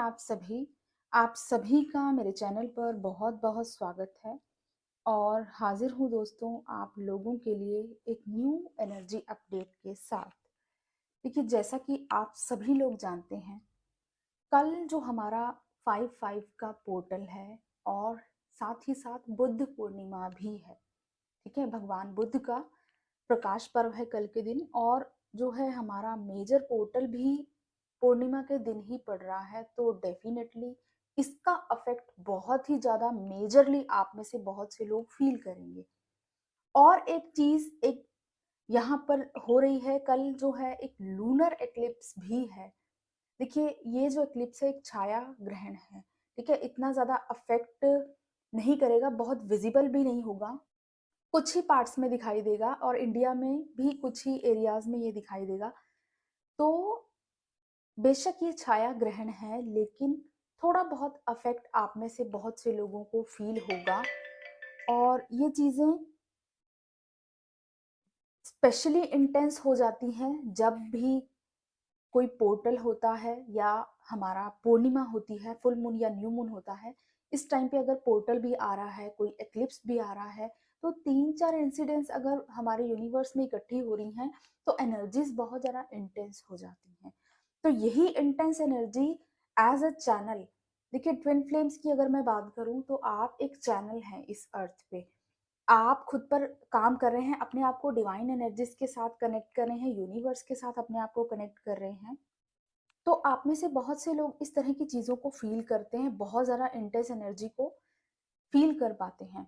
आप सभी का मेरे चैनल पर बहुत-बहुत स्वागत है और हाज़िर हूँ दोस्तों आप लोगों के लिए एक न्यू एनर्जी अपडेट के साथ। देखिए जैसा कि आप सभी लोग जानते हैं, कल जो हमारा 5-5 का पोर्टल है और साथ ही साथ बुद्ध पूर्णिमा भी है, ठीक है? भगवान बुद्ध का प्रकाश पर्व है कल के दिन और जो है हमारा मेजर पोर्टल भी पूर्णिमा के दिन ही पड़ रहा है, तो डेफिनेटली इसका अफेक्ट बहुत ही ज़्यादा मेजरली आप में से बहुत से लोग फील करेंगे। और एक चीज़ एक यहाँ पर हो रही है, कल जो है एक लूनर एक्लिप्स भी है। देखिए ये जो एक्लिप्स है एक छाया ग्रहण है, ठीक है? इतना ज़्यादा अफेक्ट नहीं करेगा, बहुत विजिबल भी नहीं होगा। कुछ ही पार्ट्स में दिखाई देगा और इंडिया में भी कुछ ही एरियाज़ में ये दिखाई देगा। तो बेशक ये छाया ग्रहण है, लेकिन थोड़ा बहुत अफेक्ट आप में से बहुत से लोगों को फील होगा और ये चीज़ें स्पेशली इंटेंस हो जाती हैं जब भी कोई पोर्टल होता है या हमारा पूर्णिमा होती है, फुल मून या न्यू मून होता है। इस टाइम पे अगर पोर्टल भी आ रहा है, कोई एक्लिप्स भी आ रहा है, तो 3-4 इंसिडेंट्स अगर हमारे यूनिवर्स में इकट्ठी हो रही हैं, तो एनर्जीज़ बहुत ज़्यादा इंटेंस हो जाती हैं। तो यही intense energy as a channel, देखिए ट्विन फ्लेम्स की अगर मैं बात करूँ तो आप एक चैनल हैं इस अर्थ पे। आप खुद पर काम कर रहे हैं, अपने आप को डिवाइन एनर्जीज़ के साथ कनेक्ट कर रहे हैं, यूनिवर्स के साथ अपने आप को कनेक्ट कर रहे हैं। तो आप में से बहुत से लोग इस तरह की चीज़ों को फ़ील करते हैं, बहुत ज़्यादा इंटेंस एनर्जी को फ़ील कर पाते हैं।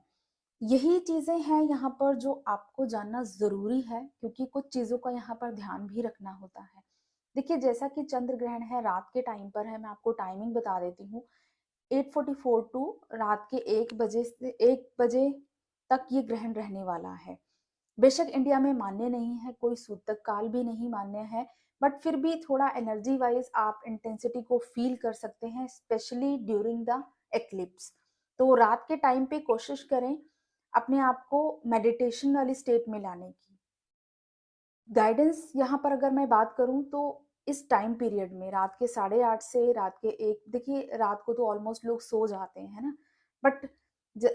यही चीज़ें हैं यहाँ पर जो आपको जानना ज़रूरी है, क्योंकि कुछ चीज़ों का यहाँ पर ध्यान भी रखना होता है। देखिए जैसा कि चंद्र ग्रहण है, रात के टाइम पर है, मैं आपको टाइमिंग बता देती हूँ। 8:44 टू रात के 1 बजे से 1 बजे तक ये ग्रहण रहने वाला है। बेशक इंडिया में मान्य नहीं है, कोई सूतक काल भी नहीं मान्य है, बट फिर भी थोड़ा एनर्जी वाइज आप इंटेंसिटी को फील कर सकते हैं, स्पेशली ड्यूरिंग द एक्लिप्स। तो रात के टाइम पे कोशिश करें अपने आप को मेडिटेशन वाली स्टेट में लाने की। गाइडेंस यहाँ पर अगर मैं बात करूँ तो इस टाइम पीरियड में रात के 8:30 से रात के 1, देखिए रात को तो ऑलमोस्ट लोग सो जाते हैं, है ना? बट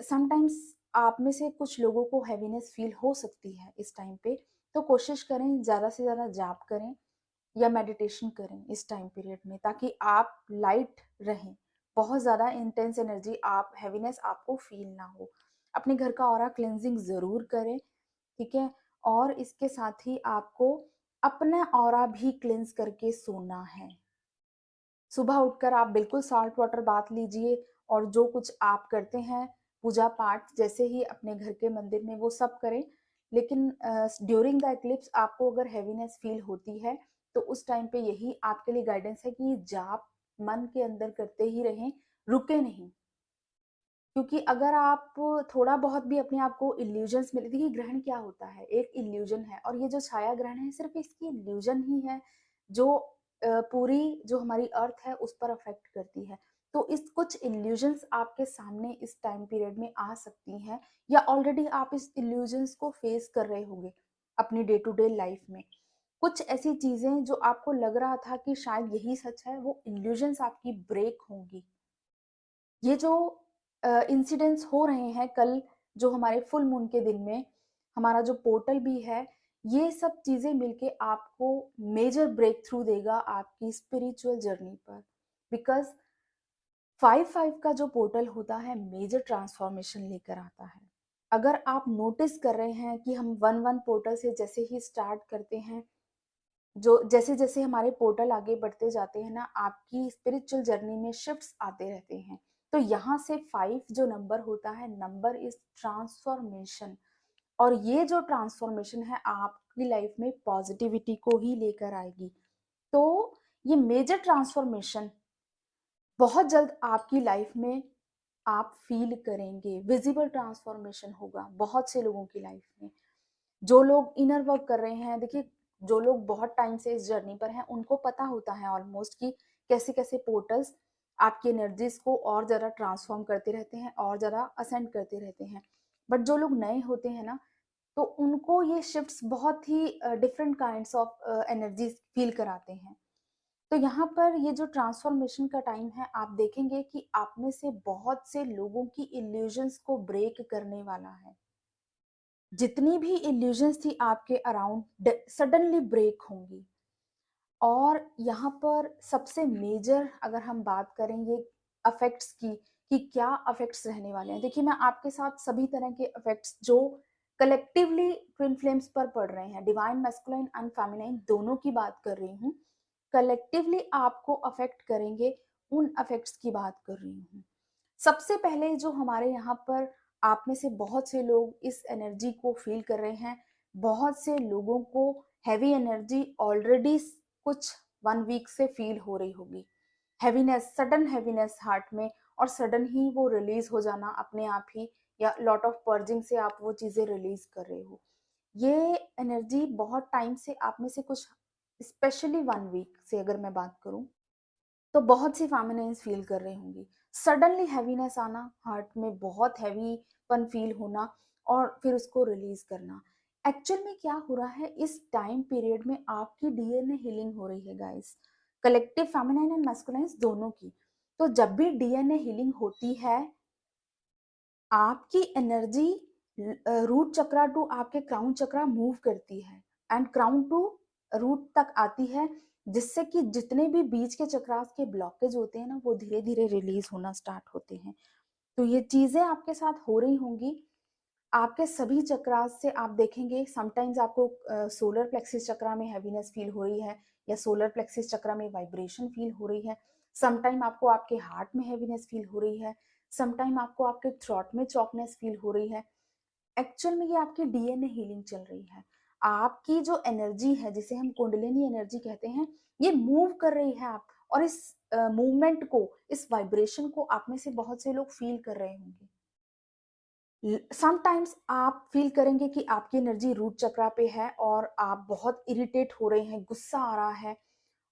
समटाइम्स आप में से कुछ लोगों को हैवीनेस फील हो सकती है इस टाइम पे, तो कोशिश करें ज़्यादा से ज़्यादा जाप करें या मेडिटेशन करें इस टाइम पीरियड में, ताकि आप लाइट रहें। बहुत ज़्यादा इंटेंस एनर्जी आप हैवीनेस आपको फील ना हो। अपने घर का ऑरा क्लेंजिंग ज़रूर करें, ठीक है? और इसके साथ ही आपको अपना ऑरा भी क्लेंस करके सोना है। सुबह उठकर आप बिल्कुल सॉल्ट वाटर बाथ लीजिए और जो कुछ आप करते हैं पूजा पाठ जैसे ही अपने घर के मंदिर में वो सब करें। लेकिन ड्यूरिंग द एक्लिप्स आपको अगर हैवीनेस फील होती है तो उस टाइम पे यही आपके लिए गाइडेंस है कि जाप मन के अंदर करते ही रहें, रुके नहीं। क्योंकि अगर आप थोड़ा बहुत भी अपने आप को इल्यूजन्स मिले, देखिए ग्रहण क्या होता है, एक इल्यूजन है और ये जो छाया ग्रहण है सिर्फ इसकी इल्यूजन ही है जो पूरी जो हमारी अर्थ है उस पर अफेक्ट करती है। तो इस कुछ इल्यूजन्स आपके सामने इस टाइम पीरियड में आ सकती हैं या ऑलरेडी आप इस इल्यूजन्स को फेस कर रहे होंगे अपनी डे टू डे लाइफ में। कुछ ऐसी चीजें जो आपको लग रहा था कि शायद यही सच है, वो इल्यूजन्स आपकी ब्रेक होंगी। ये जो इंसिडेंट्स हो रहे हैं कल, जो हमारे फुल मून के दिन में हमारा जो पोर्टल भी है, ये सब चीज़ें मिलके आपको मेजर ब्रेक थ्रू देगा आपकी स्पिरिचुअल जर्नी पर। बिकॉज़ 5-5 का जो पोर्टल होता है मेजर ट्रांसफॉर्मेशन लेकर आता है। अगर आप नोटिस कर रहे हैं कि हम 1-1 पोर्टल से जैसे ही स्टार्ट करते हैं, जो जैसे-जैसे हमारे पोर्टल आगे बढ़ते जाते हैं ना, आपकी स्पिरिचुअल जर्नी में शिफ्ट्स आते रहते हैं। तो यहाँ से 5 जो नंबर होता है, नंबर इज़ ट्रांसफॉर्मेशन और ये जो ट्रांसफॉर्मेशन है आपकी लाइफ में पॉजिटिविटी को ही लेकर आएगी। तो ये मेजर ट्रांसफॉर्मेशन बहुत जल्द आपकी लाइफ में आप फील करेंगे, विजिबल ट्रांसफॉर्मेशन होगा बहुत से लोगों की लाइफ में। जो लोग इनर वर्क कर रहे हैं, देखिए जो लोग बहुत टाइम से इस जर्नी पर हैं उनको पता होता है ऑलमोस्ट कि कैसे कैसे पोर्टल्स आपकी एनर्जीज को और ज़्यादा ट्रांसफॉर्म करते रहते हैं और ज़्यादा असेंड करते रहते हैं। बट जो लोग नए होते हैं ना, तो उनको ये शिफ्ट्स बहुत ही different kinds of energies feel कराते हैं। तो यहाँ पर ये जो ट्रांसफॉर्मेशन का टाइम है, आप देखेंगे कि आप में से बहुत से लोगों की इल्यूजन्स को ब्रेक करने वाला है। जितनी भी इल्यूजन्स थी आपके अराउंड सडनली ब्रेक होंगी। और यहाँ पर सबसे मेजर अगर हम बात करें ये अफेक्ट्स की, कि क्या अफेक्ट्स रहने वाले हैं, देखिए मैं आपके साथ सभी तरह के अफेक्ट्स जो कलेक्टिवली ट्विन फ्लेम्स पर पड़ रहे हैं, डिवाइन मैस्कुलाइन एंड फेमिनाइन दोनों की बात कर रही हूँ, कलेक्टिवली आपको अफेक्ट करेंगे, उन अफेक्ट्स की बात कर रही हूँ। सबसे पहले जो हमारे यहाँ पर आप में से बहुत से लोग इस एनर्जी को फील कर रहे हैं, बहुत से लोगों को हैवी एनर्जी ऑलरेडी कुछ 1 वीक से फील हो रही होगी, हैवीनेस, सडन हैवीनेस हार्ट में, और सडन ही वो रिलीज हो जाना अपने आप ही, या लॉट ऑफ पर्जिंग से आप वो चीजें रिलीज कर रहे हो। ये एनर्जी बहुत टाइम से आप में से कुछ, स्पेशली 1 वीक से अगर मैं बात करूं, तो बहुत सी फेमिनाइंस फील कर रही होंगी। सडनली हैवीनेस आना, हार्ट में बहुत हैवीपन फील होना, और फिर उसको रिलीज करना। एक्चुअल में क्या हो रहा है इस टाइम पीरियड में, आपकी डीएनए हीलिंग हो रही है guys, collective feminine and masculine दोनों की। तो जब भी डीएनए हीलिंग होती है, आपकी एनर्जी रूट चक्रा टू आपके क्राउन चक्रा मूव करती है, एंड क्राउन टू रूट तक आती है, जिससे कि जितने भी बीच के चक्रास के ब्लॉकेज होते हैं ना, वो धीरे धीरे रिलीज होना स्टार्ट होते हैं। तो ये चीजें आपके साथ हो रही होंगी, आपके सभी चक्रास से आप देखेंगे। समटाइम्स आपको सोलर प्लेक्सिस चक्रा में हैवीनेस फील हो रही है, या सोलर प्लेक्सिस चक्रा में वाइब्रेशन फील हो रही है, समटाइम आपको आपके हार्ट में हैवीनेस फील हो रही है, समटाइम आपको आपके थ्रोट में चॉकनेस फील हो रही है। एक्चुअल में ये आपकी डीएनए हीलिंग चल रही है। आपकी जो एनर्जी है, जिसे हम कुंडलिनी एनर्जी कहते हैं, ये मूव कर रही है आप, और इस मूवमेंट को, इस वाइब्रेशन को आप में से बहुत से लोग फील कर रहे होंगे। समटाइम्स आप फील करेंगे कि आपकी एनर्जी रूट चक्रा पे है, और आप बहुत इरिटेट हो रहे हैं, गुस्सा आ रहा है,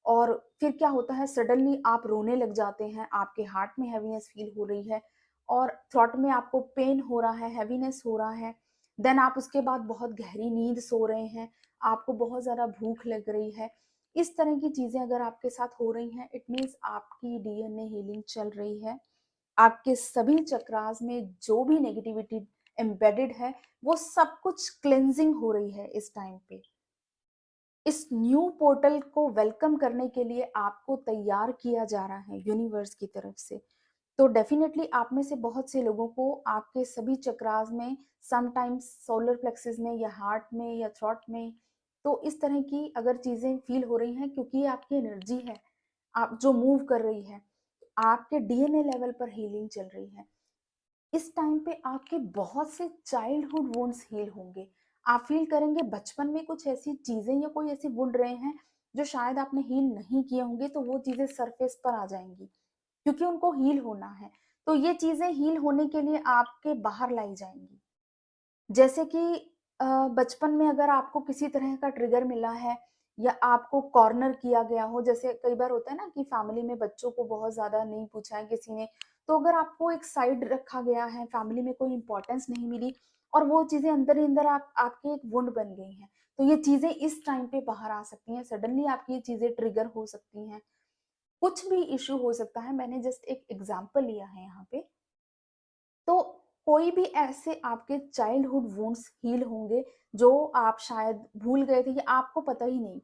और फिर क्या होता है, सडनली आप रोने लग जाते हैं, आपके हार्ट में हैवीनेस फील हो रही है, और थ्रॉट में आपको पेन हो रहा है, हैवीनेस हो रहा है। देन आप उसके बाद बहुत गहरी नींद सो रहे हैं, आपको बहुत ज्यादा भूख लग रही है। इस तरह की चीजें अगर आपके साथ हो रही हैं, इट मीन्स आपकी डीएनए हीलिंग चल रही है। आपके सभी चक्रास में जो भी नेगेटिविटी एम्बेडेड है, वो सब कुछ क्लेंजिंग हो रही है इस टाइम पे। इस न्यू पोर्टल को वेलकम करने के लिए आपको तैयार किया जा रहा है यूनिवर्स की तरफ से। तो डेफिनेटली आप में से बहुत से लोगों को आपके सभी चक्रास में, समटाइम्स सोलर प्लेक्सिस में, या हार्ट में, या थ्रॉट में, तो इस तरह की अगर चीजें फील हो रही हैं, क्योंकि ये आपकी एनर्जी है, आप जो मूव कर रही है, आपके डीएनए लेवल पर हीलिंग चल रही है। इस टाइम पे आपके बहुत से चाइल्डहुड वुंड्स हील होंगे। आप फील करेंगे बचपन में कुछ ऐसी चीजें या कोई ऐसी वुंड रहे हैं जो शायद आपने हील नहीं किए होंगे, तो वो चीजें सरफेस पर आ जाएंगी, क्योंकि उनको हील होना है। तो ये चीजें हील होने के लिए आपके बाहर लाई जाएंगी। जैसे कि बचपन में अगर आपको किसी तरह का ट्रिगर मिला है, या आपको कॉर्नर किया गया हो, जैसे कई बार होता है ना कि फैमिली में बच्चों को बहुत ज्यादा नहीं पूछा है किसी ने, तो अगर आपको एक साइड रखा गया है, फैमिली में कोई इंपॉर्टेंस नहीं मिली, और वो चीजें अंदर ही अंदर आपके एक वुंड बन गई हैं, तो ये चीजें इस टाइम पे बाहर आ सकती हैं, सडनली आपकी ये चीजें ट्रिगर हो सकती हैं। कुछ भी इश्यू हो सकता है, मैंने जस्ट एक एग्जाम्पल लिया है यहाँ पे। तो कोई भी ऐसे आपके चाइल्डहुड वुंड्स हील होंगे जो आप शायद भूल गए थे, या आपको पता ही नहीं,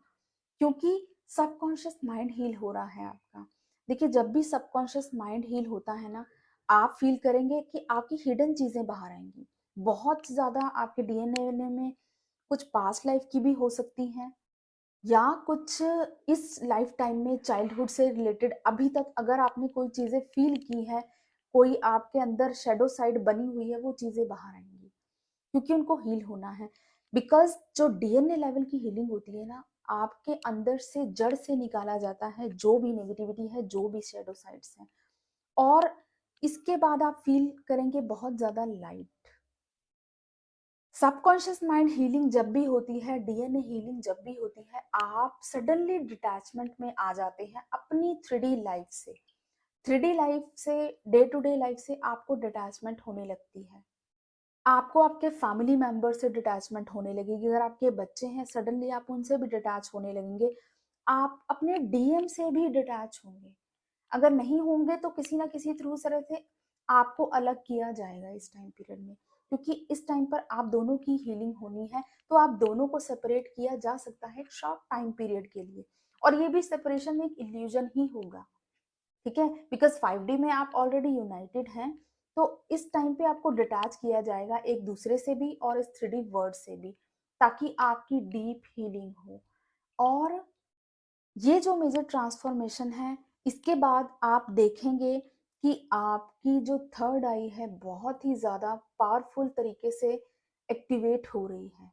क्योंकि सबकॉन्शियस माइंड हील हो रहा है आपका। देखिए जब भी सबकॉन्शियस माइंड हील होता है ना, आप फील करेंगे कि आपकी हिडन चीजें बाहर आएंगी। बहुत ज्यादा आपके डीएनए में कुछ पास्ट लाइफ की भी हो सकती हैं, या कुछ इस लाइफ टाइम में चाइल्डहुड से रिलेटेड अभी तक अगर आपने कोई चीजें फील की है, कोई आपके अंदर शेडो साइड बनी हुई है, वो चीजें बाहर आएंगी, क्योंकि उनको हील होना है। बिकॉज जो डीएनए लेवल की हीलिंग होती है ना, आपके अंदर से जड़ से निकाला जाता है जो भी नेगेटिविटी है, जो भी शेडो साइड्स हैं, और इसके बाद आप फील करेंगे बहुत ज्यादा लाइट। सबकॉन्शियस माइंड हीलिंग जब भी होती है, डीएनए हीलिंग जब भी होती है, आप सडनली डिटैचमेंट में आ जाते हैं अपनी 3D लाइफ से। 3D लाइफ से, डे टू डे लाइफ से आपको डिटैचमेंट होने लगती है। आपको आपके फैमिली मेंबर से डिटैचमेंट होने लगेगी। अगर आपके बच्चे हैं, सडनली आप उनसे भी डिटैच होने लगेंगे। आप अपने डीएम से भी डिटैच होंगे। अगर नहीं होंगे तो किसी ना किसी थ्रू तरह से आपको अलग किया जाएगा इस टाइम पीरियड में, क्योंकि इस टाइम पर आप दोनों की हीलिंग होनी है, तो आप दोनों को सेपरेट किया जा सकता है शॉर्ट टाइम पीरियड के लिए, और ये भी सेपरेशन एक इल्यूजन ही होगा, ठीक है, बिकॉज 5D में आप ऑलरेडी यूनाइटेड हैं। तो इस टाइम पे आपको डिटैच किया जाएगा एक दूसरे से भी और इस 3D वर्ड से भी, ताकि आपकी डीप हीलिंग हो। और ये जो मेजर ट्रांसफॉर्मेशन है, इसके बाद आप देखेंगे कि आपकी जो थर्ड आई है बहुत ही ज़्यादा पावरफुल तरीके से एक्टिवेट हो रही है।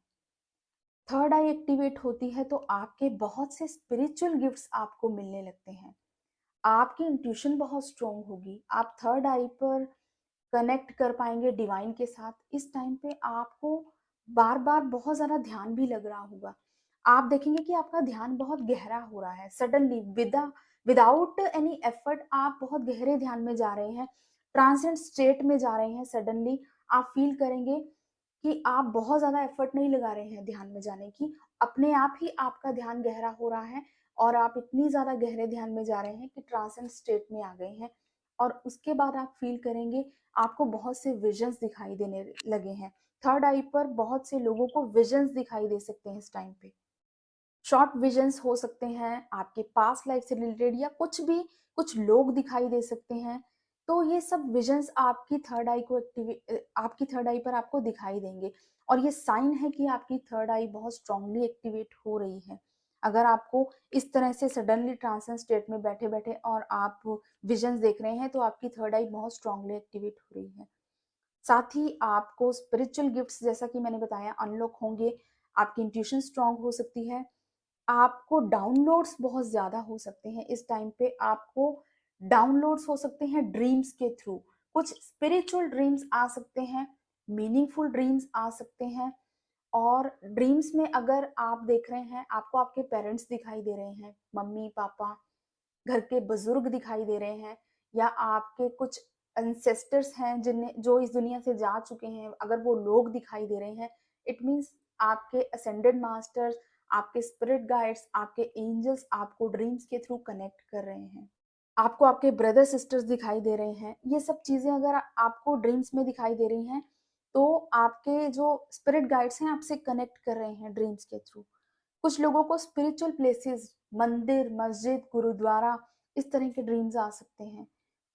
थर्ड आई एक्टिवेट होती है तो आपके बहुत से स्पिरिचुअल गिफ्ट्स आपको मिलने लगते हैं। आपकी इंट्यूशन बहुत स्ट्रोंग होगी, आप थर्ड आई पर कनेक्ट कर पाएंगे डिवाइन के साथ। इस टाइम पे आपको बार बार बहुत ज़्यादा ध्यान भी लग रहा होगा। आप देखेंगे कि आपका ध्यान बहुत गहरा हो रहा है सडनली, विदाउट एनी एफर्ट आप बहुत गहरे ध्यान में जा रहे हैं, ट्रांसेंड स्टेट में जा रहे हैं। सडनली आप फील करेंगे कि आप बहुत ज़्यादा एफर्ट नहीं लगा रहे हैं ध्यान में जाने की, अपने आप ही आपका ध्यान गहरा हो रहा है और आप इतनी ज़्यादा गहरे ध्यान में जा रहे हैं कि ट्रांसेंड स्टेट में आ गए हैं। और उसके बाद आप फील करेंगे आपको बहुत से विजन्स दिखाई देने लगे हैं। थर्ड आई पर बहुत से लोगों को विजन्स दिखाई दे सकते हैं इस टाइम पे। शॉर्ट विजन्स हो सकते हैं आपके पास्ट लाइफ से रिलेटेड, या कुछ भी, कुछ लोग दिखाई दे सकते हैं। तो ये सब विजन्स आपकी थर्ड आई को आपकी थर्ड आई पर आपको दिखाई देंगे, और ये साइन है कि आपकी थर्ड आई बहुत स्ट्रांगली एक्टिवेट हो रही है। अगर आपको इस तरह से सडनली ट्रांसेंड स्टेट में बैठे बैठे और आप विजन्स देख रहे हैं, तो आपकी थर्ड आई बहुत स्ट्रांगली एक्टिवेट हो रही है। साथ ही आपको स्पिरिचुअल गिफ्ट्स, जैसा कि मैंने बताया, अनलॉक होंगे। आपकी इंट्यूशन स्ट्रांग हो सकती है। आपको डाउनलोड्स बहुत ज़्यादा हो सकते हैं इस टाइम पे। आपको डाउनलोड्स हो सकते हैं ड्रीम्स के थ्रू, कुछ स्पिरिचुअल ड्रीम्स आ सकते हैं, मीनिंगफुल ड्रीम्स आ सकते हैं। और ड्रीम्स में अगर आप देख रहे हैं आपको आपके पेरेंट्स दिखाई दे रहे हैं, मम्मी पापा, घर के बुजुर्ग दिखाई दे रहे हैं, या आपके कुछ एंसेस्टर्स हैं जिन्हें जो इस दुनिया से जा चुके हैं, अगर वो लोग दिखाई दे रहे हैं, इट मीन्स आपके असेंडेड मास्टर्स, आपके स्पिरिट गाइड्स, आपके एंजल्स आपको ड्रीम्स के थ्रू कनेक्ट कर रहे हैं। आपको आपके ब्रदर सिस्टर्स दिखाई दे रहे हैं। ये सब चीजें अगर आपको ड्रीम्स में दिखाई दे रही हैं, तो आपके जो स्पिरिट गाइड्स हैं आपसे कनेक्ट कर रहे हैं ड्रीम्स के थ्रू। कुछ लोगों को स्पिरिचुअल प्लेसेस, मंदिर, मस्जिद, गुरुद्वारा, इस तरह के ड्रीम्स आ सकते हैं।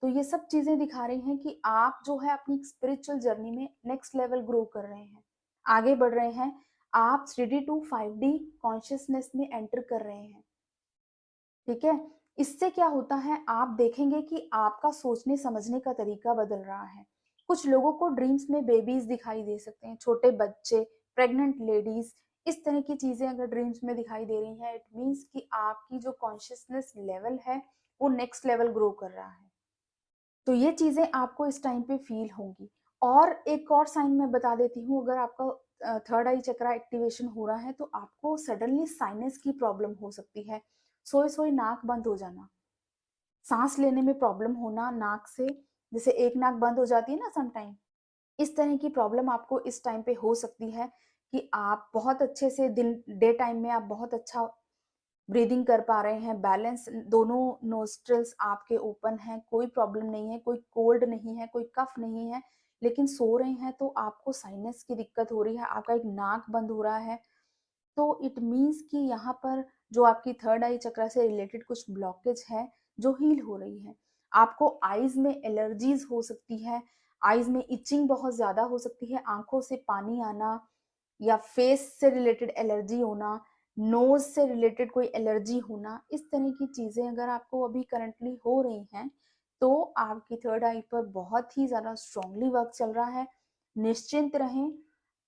तो ये सब चीजें दिखा रही हैं कि आप जो है अपनी स्पिरिचुअल जर्नी में नेक्स्ट लेवल ग्रो कर रहे हैं, आगे बढ़ रहे हैं। आप 3D टू 5D कॉन्शियसनेस में एंटर कर रहे हैं, ठीक है। इससे क्या होता है, आप देखेंगे कि आपका सोचने समझने का तरीका बदल रहा है। कुछ लोगों को ड्रीम्स में बेबीज दिखाई दे सकते हैं, छोटे बच्चे, प्रेग्नेंट लेडीज, इस तरह की चीजें अगर ड्रीम्स में दिखाई दे रही हैं, इट मीन्स कि आपकी जो कॉन्शियसनेस लेवल है वो नेक्स्ट लेवल ग्रो कर रहा है। तो ये चीजें आपको इस टाइम पे फील होंगी। और एक और साइन मैं बता देती हूँ, अगर आपका थर्ड आई चक्रा एक्टिवेशन हो रहा है तो आपको सडनली साइनस की प्रॉब्लम हो सकती है। सोए सोए नाक बंद हो जाना, सांस लेने में प्रॉब्लम होना नाक से, जैसे एक नाक बंद हो जाती है ना समटाइम, इस तरह की प्रॉब्लम आपको इस टाइम पे हो सकती है। कि आप बहुत अच्छे से दिन डे टाइम में आप बहुत अच्छा ब्रीदिंग कर पा रहे हैं, बैलेंस, दोनों नोस्ट्रल्स आपके ओपन हैं, कोई प्रॉब्लम नहीं है, कोई कोल्ड नहीं है, कोई कफ नहीं है, लेकिन सो रहे हैं तो आपको साइनस की दिक्कत हो रही है, आपका एक नाक बंद हो रहा है। तो इट मीन्स कि यहाँ पर जो आपकी थर्ड आई चक्रा से रिलेटेड कुछ ब्लॉकेज है जो हील हो रही है। आपको आईज में एलर्जीज हो सकती है, आईज में इचिंग बहुत ज्यादा हो सकती है, आंखों से पानी आना, या फेस से रिलेटेड एलर्जी होना, नोज से रिलेटेड कोई एलर्जी होना, इस तरह की चीजें अगर आपको अभी करंटली हो रही हैं, तो आपकी थर्ड आई पर बहुत ही ज्यादा स्ट्रांगली वर्क चल रहा है। निश्चिंत रहें,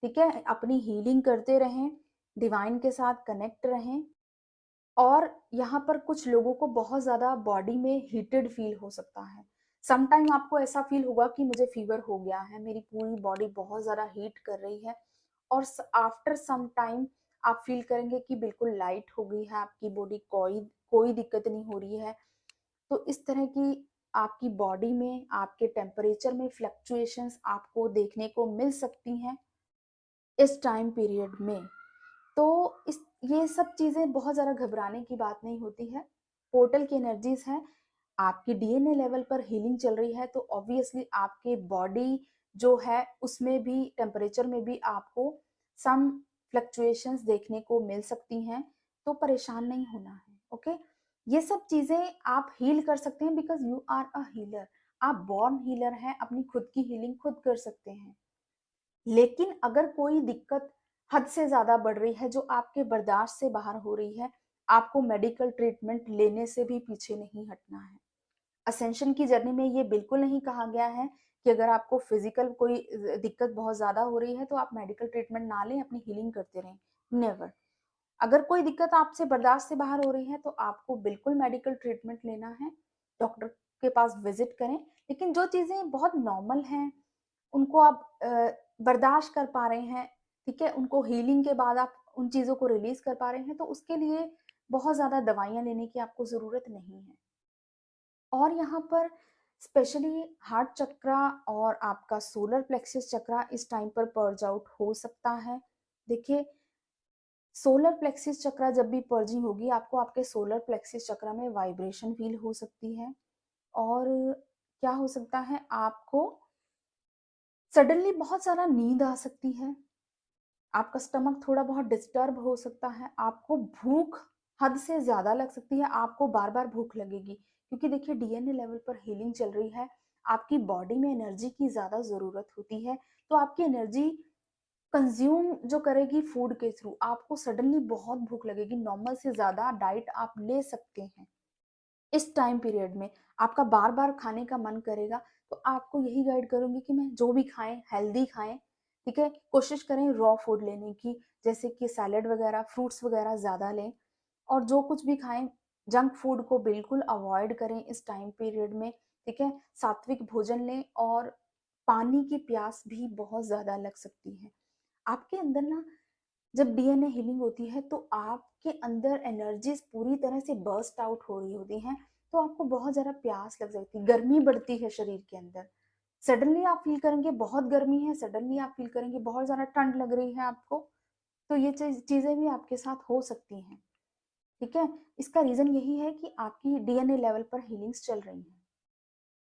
ठीक है, अपनी हीलिंग करते रहें, डिवाइन के साथ कनेक्ट रहें। और यहाँ पर कुछ लोगों को बहुत ज्यादा बॉडी में हीटेड फील हो सकता है। समटाइम आपको ऐसा फील होगा कि मुझे फीवर हो गया है, मेरी पूरी बॉडी बहुत ज्यादा हीट कर रही है। और आफ्टर सम टाइम आप फील करेंगे कि बिल्कुल लाइट हो गई है आपकी बॉडी, कोई कोई दिक्कत नहीं हो रही है। तो इस तरह की आपकी बॉडी में, आपके टेम्परेचर में फ्लक्चुएशंस आपको देखने को मिल सकती हैं इस टाइम पीरियड में। तो इस ये सब चीज़ें बहुत ज़्यादा घबराने की बात नहीं होती है। पोर्टल की एनर्जीज़ हैं, आपकी डीएनए लेवल पर हीलिंग चल रही है, तो ऑब्वियसली आपके बॉडी जो है उसमें भी, टेम्परेचर में भी आपको सम फ्लक्चुएशंस देखने को मिल सकती हैं, तो परेशान नहीं होना है, ओके? ये सब चीज़ें आप हील कर सकते हैं because you are a healer. आप बॉर्न हीलर हैं, अपनी खुद की हीलिंग खुद कर सकते हैं। लेकिन अगर कोई दिक्कत हद से ज़्यादा बढ़ रही है, जो आपके बर्दाश्त से बाहर हो रही है, आपको मेडिकल ट्रीटमेंट लेने से भी पीछे नहीं हटना है। असेंशन की जर्नी में ये बिल्कुल नहीं कहा गया है कि अगर आपको फिजिकल कोई दिक्कत बहुत ज़्यादा हो रही है तो आप मेडिकल ट्रीटमेंट ना लें, अपनी हीलिंग करते रहें। नेवर। अगर कोई दिक्कत आपसे बर्दाश्त से बाहर हो रही है तो आपको बिल्कुल मेडिकल ट्रीटमेंट लेना है, डॉक्टर के पास विजिट करें। लेकिन जो चीज़ें बहुत नॉर्मल हैं, उनको आप बर्दाश्त कर पा रहे हैं, ठीक है? उनको हीलिंग के बाद आप उन चीज़ों को रिलीज़ कर पा रहे हैं, तो उसके लिए बहुत ज़्यादा दवाइयाँ लेने की आपको ज़रूरत नहीं है। और यहाँ पर स्पेशली हार्ट चक्रा और आपका सोलर प्लेक्सस चक्रा इस टाइम पर पर्ज आउट हो सकता है। देखिए, सोलर प्लेक्सस चक्रा जब भी पर्जिंग होगी, आपको आपके सोलर प्लेक्सस चक्रा में वाइब्रेशन फील हो सकती है। और क्या हो सकता है, आपको सडनली बहुत सारा नींद आ सकती है, आपका स्टमक थोड़ा बहुत डिस्टर्ब हो सकता है, आपको भूख हद से ज़्यादा लग सकती है, आपको बार-बार भूख लगेगी, क्योंकि देखिए डीएनए लेवल पर हीलिंग चल रही है, आपकी बॉडी में एनर्जी की ज़्यादा ज़रूरत होती है, तो आपकी एनर्जी कंज़्यूम जो करेगी फूड के थ्रू, आपको सडनली बहुत भूख लगेगी, नॉर्मल से ज़्यादा डाइट आप ले सकते हैं। इस टाइम पीरियड में आपका बार-बार खाने का मन करेगा, तो आपको यही गाइड करूँगी कि मैं जो भी खाएँ, हेल्दी खाएँ, ठीक है? कोशिश करें रॉ फूड लेने की, जैसे कि सैलेड वगैरह, फ्रूट्स वगैरह ज़्यादा लें, और जो कुछ भी खाएँ, जंक फूड को बिल्कुल अवॉइड करें इस टाइम पीरियड में, ठीक है? सात्विक भोजन लें, और पानी की प्यास भी बहुत ज़्यादा लग सकती है। आपके अंदर ना जब डीएनए हीलिंग होती है तो आपके अंदर एनर्जीज पूरी तरह से बर्स्ट आउट हो रही होती हैं, तो आपको बहुत ज़्यादा प्यास लग जाती है, गर्मी बढ़ती है शरीर के अंदर। सडनली आप फील करेंगे बहुत गर्मी है, सडनली आप फील करेंगे बहुत ज़्यादा ठंड लग रही है आपको, तो ये चीज़ें भी आपके साथ हो सकती हैं, ठीक है? इसका रीज़न यही है कि आपकी डीएनए लेवल पर हीलिंग्स चल रही हैं।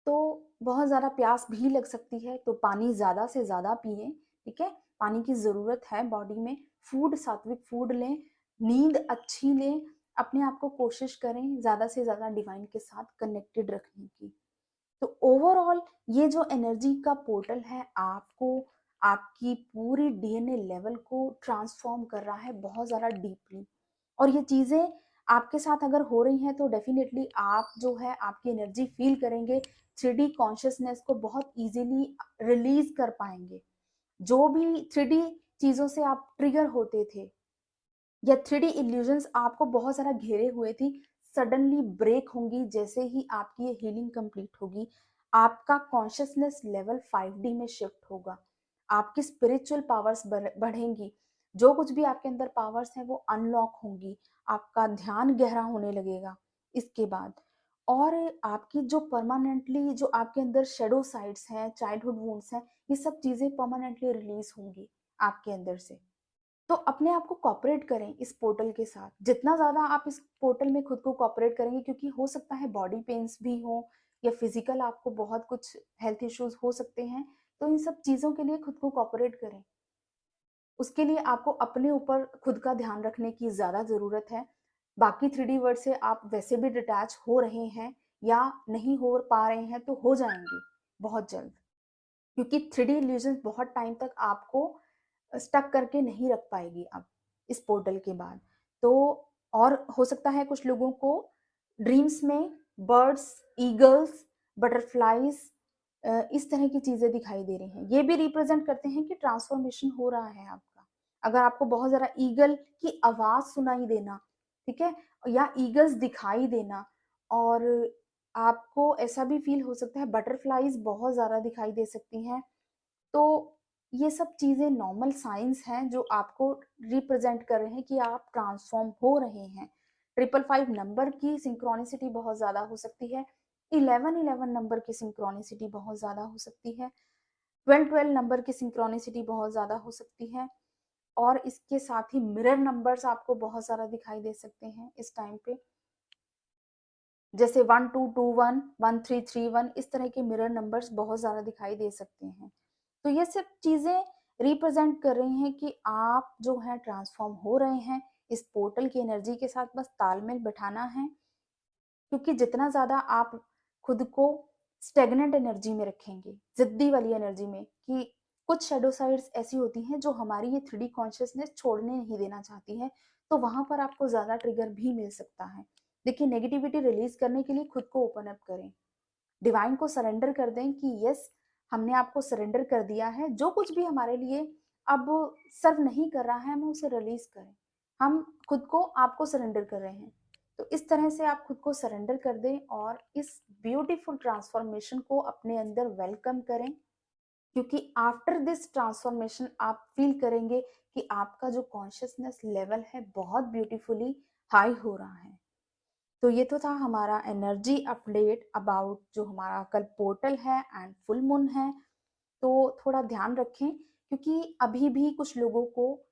तो बहुत ज़्यादा प्यास भी लग सकती है, तो पानी ज़्यादा से ज़्यादा पिएँ, ठीक है? पानी की ज़रूरत है बॉडी में, फूड सात्विक फूड लें, नींद अच्छी लें, अपने आप को कोशिश करें ज़्यादा से ज़्यादा डिवाइन के साथ कनेक्टेड रखने की। तो ओवरऑल ये जो एनर्जी का पोर्टल है, आपको आपकी पूरी डीएनए लेवल को ट्रांसफ़ॉर्म कर रहा है बहुत ज़्यादा डीपली। और ये चीज़ें आपके साथ अगर हो रही हैं तो डेफ़िनेटली आप जो है आपकी एनर्जी फ़ील करेंगे, 3D कॉन्शसनेस को बहुत ईज़िली रिलीज़ कर पाएँगे। जो भी 3D चीज़ों से आप ट्रिगर होते थे, या 3D इल्यूजन्स आपको बहुत ज़्यादा घेरे हुए थी, सडनली ब्रेक होंगी जैसे ही आपकी ये हीलिंग कंप्लीट होगी। आपका कॉन्शियसनेस लेवल 5D में शिफ्ट होगा। आपकी स्पिरिचुअल पावर्स बढ़ेंगी। जो कुछ भी आपके अंदर पावर्स हैं वो अनलॉक होंगी। आपका ध्यान गहरा होने लगेगा इसके बाद। और आपकी जो परमानेंटली जो आपके अंदर शैडो साइड्स हैं, चाइल्डहुड वुंड्स हैं, ये सब चीज़ें परमानेंटली रिलीज़ होंगी आपके अंदर से। तो अपने आप को कोऑपरेट करें इस पोर्टल के साथ। जितना ज़्यादा आप इस पोर्टल में खुद को कोऑपरेट करेंगे, क्योंकि हो सकता है बॉडी पेन्स भी हों, या फिज़िकल आपको बहुत कुछ हेल्थ इश्यूज़ हो सकते हैं, तो इन सब चीज़ों के लिए खुद को कोऑपरेट करें। उसके लिए आपको अपने ऊपर खुद का ध्यान रखने की ज़्यादा ज़रूरत है। बाकी 3D वर्ल्ड से आप वैसे भी डिटैच हो रहे हैं, या नहीं हो पा रहे हैं, तो हो जाएँगे बहुत जल्द। क्योंकि 3D इल्यूज़न्स बहुत टाइम तक आपको स्टक करके नहीं रख पाएगी अब इस पोर्टल के बाद। तो और हो सकता है कुछ लोगों को ड्रीम्स में बर्ड्स, ईगल्स, बटरफ्लाइज़, इस तरह की चीज़ें दिखाई दे रही हैं। ये भी रिप्रेज़ेंट करते हैं कि ट्रांसफ़ॉर्मेशन हो रहा है आपका। अगर आपको बहुत ज़्यादा ईगल की आवाज़ सुनाई देना, ठीक है? या ईगल्स दिखाई देना, और आपको ऐसा भी फ़ील हो सकता है बटरफ्लाइज़ बहुत ज़्यादा दिखाई दे सकती हैं। तो ये सब चीज़ें नॉर्मल साइंस हैं जो आपको रिप्रेजेंट कर रहे हैं कि आप ट्रांसफॉर्म हो रहे हैं। 555 नंबर की सिंक्रोनिसिटी बहुत ज़्यादा हो सकती है। 1111 नंबर की सिंक्रोनिसिटी बहुत ज़्यादा हो सकती है। 1212 नंबर की सिंक्रोनिसिटी बहुत ज़्यादा हो सकती है। और इसके साथ ही मिरर नंबर्स आपको बहुत सारा दिखाई दे सकते हैं इस टाइम पे, जैसे 1221, 1331, इस तरह के मिरर नंबर्स बहुत ज़्यादा दिखाई दे सकते हैं। तो ये सब चीज़ें रिप्रेजेंट कर रही हैं कि आप जो है ट्रांसफॉर्म हो रहे हैं। इस पोर्टल की एनर्जी के साथ बस तालमेल बैठाना है, क्योंकि जितना ज़्यादा आप खुद को स्टेगनेंट एनर्जी में रखेंगे, ज़िद्दी वाली एनर्जी में, कि कुछ शैडो साइड्स ऐसी होती हैं जो हमारी ये 3D कॉन्शियसनेस छोड़ने नहीं देना चाहती है, तो वहाँ पर आपको ज़्यादा ट्रिगर भी मिल सकता है। देखिए, नेगेटिविटी रिलीज़ करने के लिए खुद को ओपन अप करें, डिवाइन को सरेंडर कर दें कि यस, हमने आपको सरेंडर कर दिया है, जो कुछ भी हमारे लिए अब सर्व नहीं कर रहा है, हमें उसे रिलीज़ करें। हम खुद को आपको सरेंडर कर रहे हैं। तो इस तरह से आप खुद को सरेंडर कर दें और इस ब्यूटीफुल ट्रांसफॉर्मेशन को अपने अंदर वेलकम करें, क्योंकि आफ्टर दिस ट्रांसफॉर्मेशन आप फील करेंगे कि आपका जो कॉन्शियसनेस लेवल है बहुत ब्यूटीफुली हाई हो रहा है। तो ये तो था हमारा एनर्जी अपडेट अबाउट जो हमारा कल पोर्टल है एंड फुल मून है। तो थोड़ा ध्यान रखें, क्योंकि अभी भी कुछ लोगों को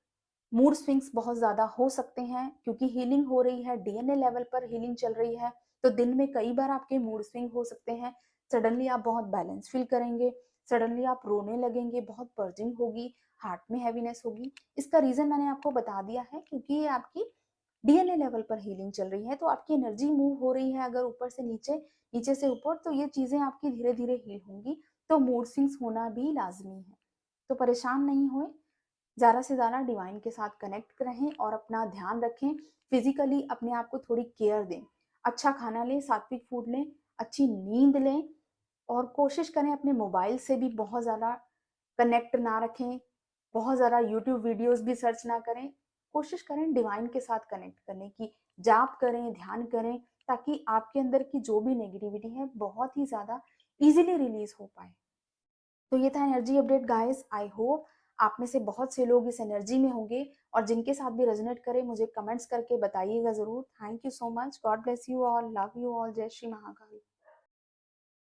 मूड स्विंग्स बहुत ज़्यादा हो सकते हैं, क्योंकि हीलिंग हो रही है, डीएनए लेवल पर हीलिंग चल रही है। तो दिन में कई बार आपके मूड स्विंग हो सकते हैं। सडनली आप बहुत बैलेंस फील करेंगे, सडनली आप रोने लगेंगे, बहुत पर्जिंग होगी, हार्ट में हैवीनेस होगी। इसका रीज़न मैंने आपको बता दिया है, क्योंकि ये आपकी डीएनए लेवल पर हीलिंग चल रही है। तो आपकी एनर्जी मूव हो रही है अगर ऊपर से नीचे, नीचे से ऊपर, तो ये चीज़ें आपकी धीरे धीरे हील होंगी। तो मूड स्विंग्स होना भी लाजमी है। तो परेशान नहीं होए, ज़्यादा से ज़्यादा डिवाइन के साथ कनेक्ट रहें और अपना ध्यान रखें। फिजिकली अपने आप को थोड़ी केयर दें, अच्छा खाना लें, सात्विक फूड लें, अच्छी नींद लें, और कोशिश करें अपने मोबाइल से भी बहुत ज़्यादा कनेक्ट ना रखें, बहुत ज़्यादा यूट्यूब वीडियोस भी सर्च ना करें। कोशिश करें डिवाइन के साथ कनेक्ट करने की, जाप करें, ध्यान करें, ताकि आपके अंदर की जो भी नेगेटिविटी है बहुत ही ज़्यादा ईजिली रिलीज हो पाए। तो ये था energy update guys. I hope आप में से बहुत से लोग इस एनर्जी में होंगे, और जिनके साथ भी रेजोनेट करे मुझे कमेंट्स करके बताइएगा ज़रूर। Thank you so much. God bless you all, love you all. जय श्री महाकाल।